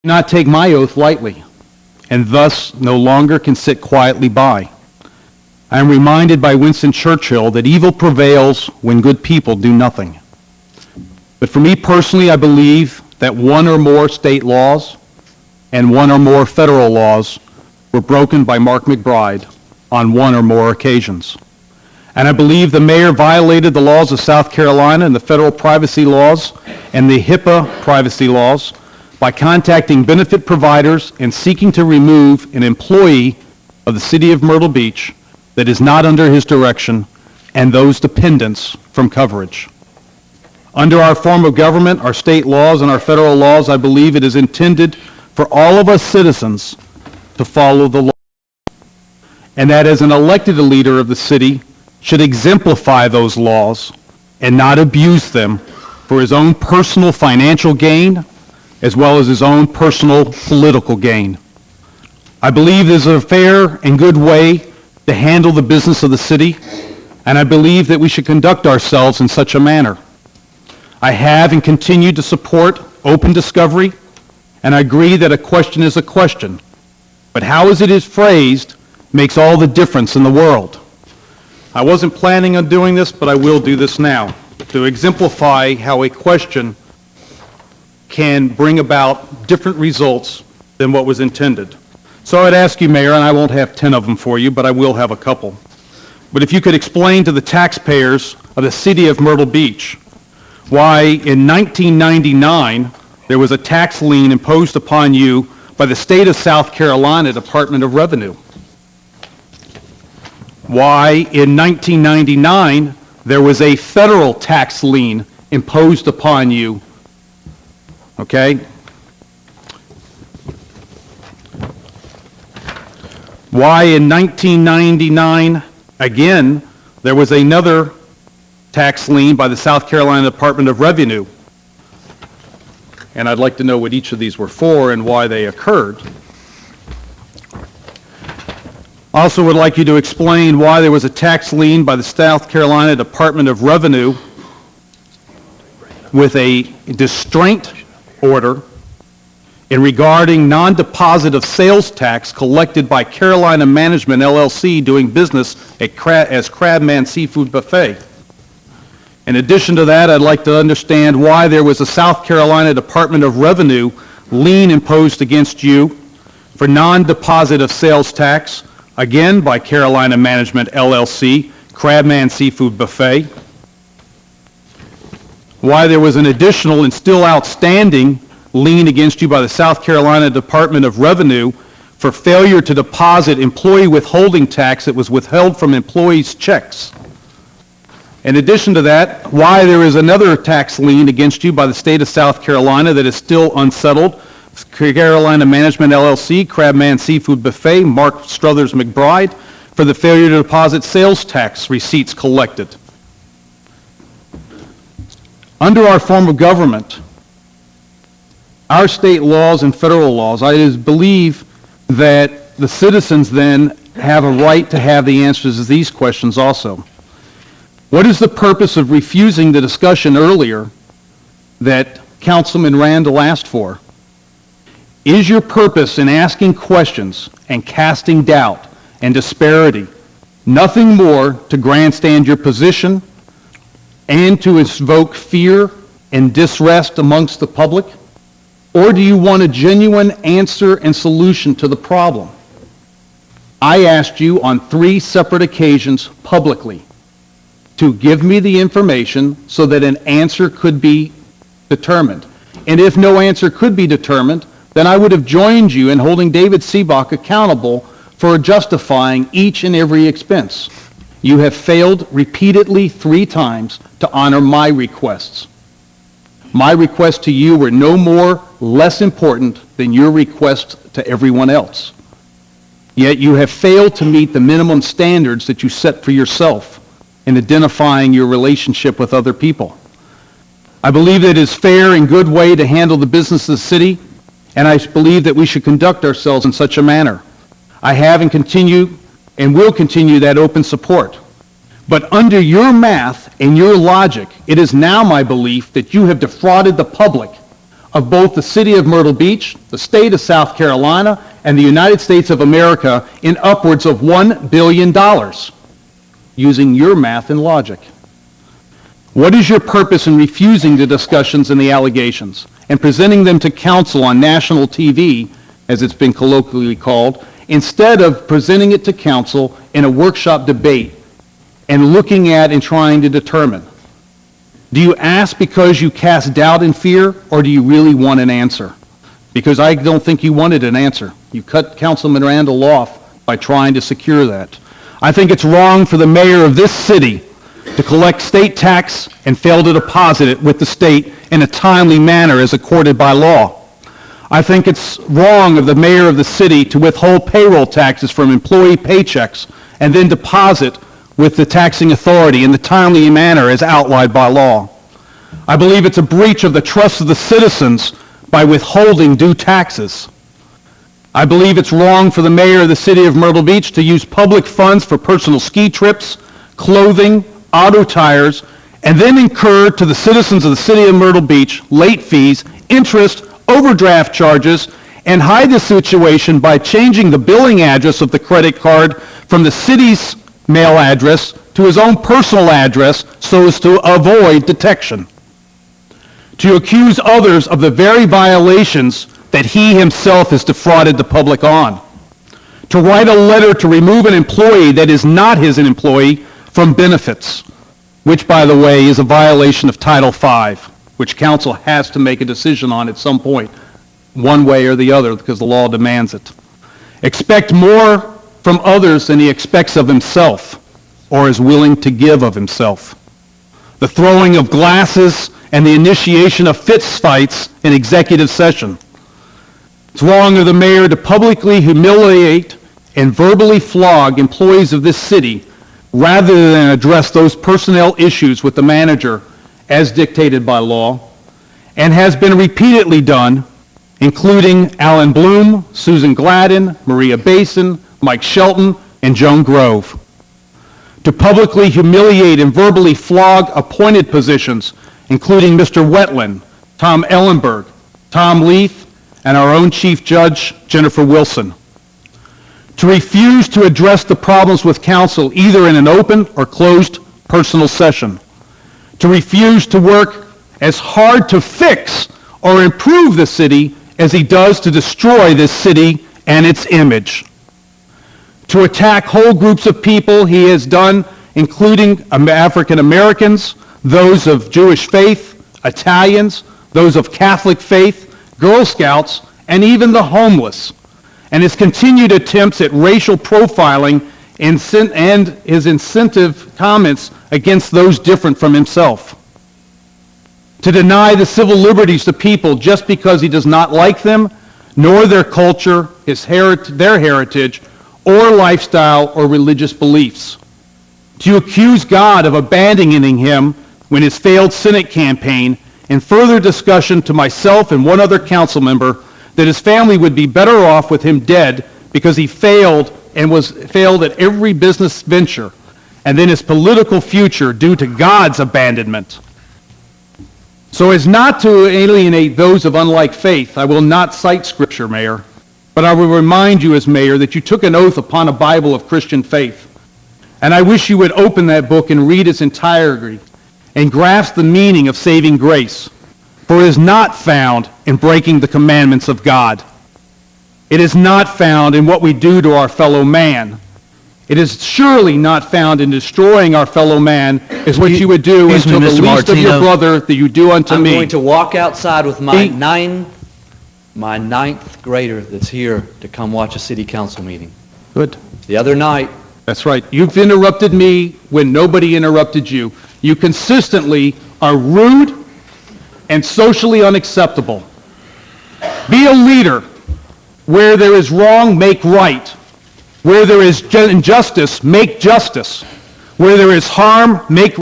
do not take my oath lightly, and thus no longer can sit quietly by. I am reminded by Winston Churchill that evil prevails when good people do nothing. But for me personally, I believe that one or more state laws and one or more federal laws were broken by Mark McBride on one or more occasions. And I believe the mayor violated the laws of South Carolina and the federal privacy laws and the HIPAA privacy laws by contacting benefit providers and seeking to remove an employee of the city of Myrtle Beach that is not under his direction and those dependents from coverage. Under our form of government, our state laws and our federal laws, I believe it is intended for all of us citizens to follow the law, and that as an elected leader of the city should exemplify those laws and not abuse them for his own personal financial gain as well as his own personal political gain. I believe this is a fair and good way to handle the business of the city, and I believe that we should conduct ourselves in such a manner. I have and continue to support open discovery, and I agree that a question is a question, but how it is phrased makes all the difference in the world. I wasn't planning on doing this, but I will do this now to exemplify how a question can bring about different results than what was intended. So I'd ask you, Mayor, and I won't have 10 of them for you, but I will have a couple. But if you could explain to the taxpayers of the city of Myrtle Beach why in 1999 there was a tax lien imposed upon you by the state of South Carolina Department of Revenue. Why in 1999 there was a federal tax lien imposed upon you. Okay? Why in 1999, again, there was another tax lien by the South Carolina Department of Revenue. And I'd like to know what each of these were for and why they occurred. I also would like you to explain why there was a tax lien by the South Carolina Department of Revenue with a distraint order in regarding non-deposit of sales tax collected by Carolina Management LLC doing business as Crabman Seafood Buffet. In addition to that, I'd like to understand why there was a South Carolina Department of Revenue lien imposed against you for non-deposit of sales tax, again by Carolina Management LLC, Crabman Seafood Buffet. Why there was an additional and still outstanding lien against you by the South Carolina Department of Revenue for failure to deposit employee withholding tax that was withheld from employees' checks. In addition to that, why there is another tax lien against you by the state of South Carolina that is still unsettled, Carolina Management LLC, Crabman Seafood Buffet, Mark Struthers McBride, for the failure to deposit sales tax receipts collected. Under our form of government, our state laws and federal laws, I believe that the citizens then have a right to have the answers to these questions also. What is the purpose of refusing the discussion earlier that Councilman Randall asked for? Is your purpose in asking questions and casting doubt and disparity nothing more to grandstand your position and to invoke fear and disrest amongst the public? Or do you want a genuine answer and solution to the problem? I asked you on 3 separate occasions publicly to give me the information so that an answer could be determined. And if no answer could be determined, then I would have joined you in holding David Seebach accountable for justifying each and every expense. You have failed repeatedly 3 times to honor my requests. My requests to you were no more less important than your request to everyone else. Yet you have failed to meet the minimum standards that you set for yourself in identifying your relationship with other people. I believe that it is fair and good way to handle the business of the city, and I believe that we should conduct ourselves in such a manner. I have and continue and will continue that open support. But under your math and your logic, it is now my belief that you have defrauded the public of both the city of Myrtle Beach, the state of South Carolina, and the United States of America in upwards of $1 billion, using your math and logic. What is your purpose in refusing the discussions and the allegations and presenting them to council on national TV, as it's been colloquially called, instead of presenting it to council in a workshop debate and looking at and trying to determine? Do you ask because you cast doubt and fear, or do you really want an answer? Because I don't think you wanted an answer. You cut Councilman Randall off by trying to secure that. I think it's wrong for the mayor of this city to collect state tax and fail to deposit it with the state in a timely manner as accorded by law. I think it's wrong of the mayor of the city to withhold payroll taxes from employee paychecks and then deposit with the taxing authority in the timely manner as outlined by law. I believe it's a breach of the trust of the citizens by withholding due taxes. I believe it's wrong for the mayor of the city of Myrtle Beach to use public funds for personal ski trips, clothing, auto tires, and then incur to the citizens of the city of Myrtle Beach late fees, interest, overdraft charges, and hide the situation by changing the billing address of the credit card from the city's mail address to his own personal address so as to avoid detection. To accuse others of the very violations that he himself has defrauded the public on. To write a letter to remove an employee that is not his employee from benefits, which, by the way, is a violation of Title V, which council has to make a decision on at some point, one way or the other, because the law demands it. Expect more from others than he expects of himself or is willing to give of himself. The throwing of glasses and the initiation of fist fights in executive session. It's wrong of the mayor to publicly humiliate and verbally flog employees of this city rather than address those personnel issues with the manager as dictated by law, and has been repeatedly done, including Alan Bloom, Susan Gladden, Maria Basin, Mike Shelton, and Joan Grove. To publicly humiliate and verbally flog appointed positions, including Mr. Wetland, Tom Ellenberg, Tom Leith, and our own Chief Judge, Jennifer Wilson. To refuse to address the problems with council either in an open or closed personal session. To refuse to work as hard to fix or improve the city as he does to destroy this city and its image. To attack whole groups of people he has done, including African Americans, those of Jewish faith, Italians, those of Catholic faith, Girl Scouts, and even the homeless, and his continued attempts at racial profiling and his incentive comments against those different from himself. To deny the civil liberties to people just because he does not like them, nor their culture, their heritage, or lifestyle or religious beliefs. To accuse God of abandoning him when his failed Senate campaign, in further discussion to myself and one other council member that his family would be better off with him dead because he failed at every business venture, and then his political future due to God's abandonment. So as not to alienate those of unlike faith, I will not cite Scripture, Mayor, but I will remind you as Mayor that you took an oath upon a Bible of Christian faith. And I wish you would open that book and read its entirety and grasp the meaning of saving grace, for it is not found in breaking the commandments of God. It is not found in what we do to our fellow man. It is surely not found in destroying our fellow man as what you would do unto the least Martino, of your brother that you do unto me. I'm going to walk outside with my ninth grader that's here to come watch a city council meeting. Good. The other night. That's right. You've interrupted me when nobody interrupted you. You consistently are rude and socially unacceptable. Be a leader. Where there is wrong, make right. Where there is injustice, make justice. Where there is harm, make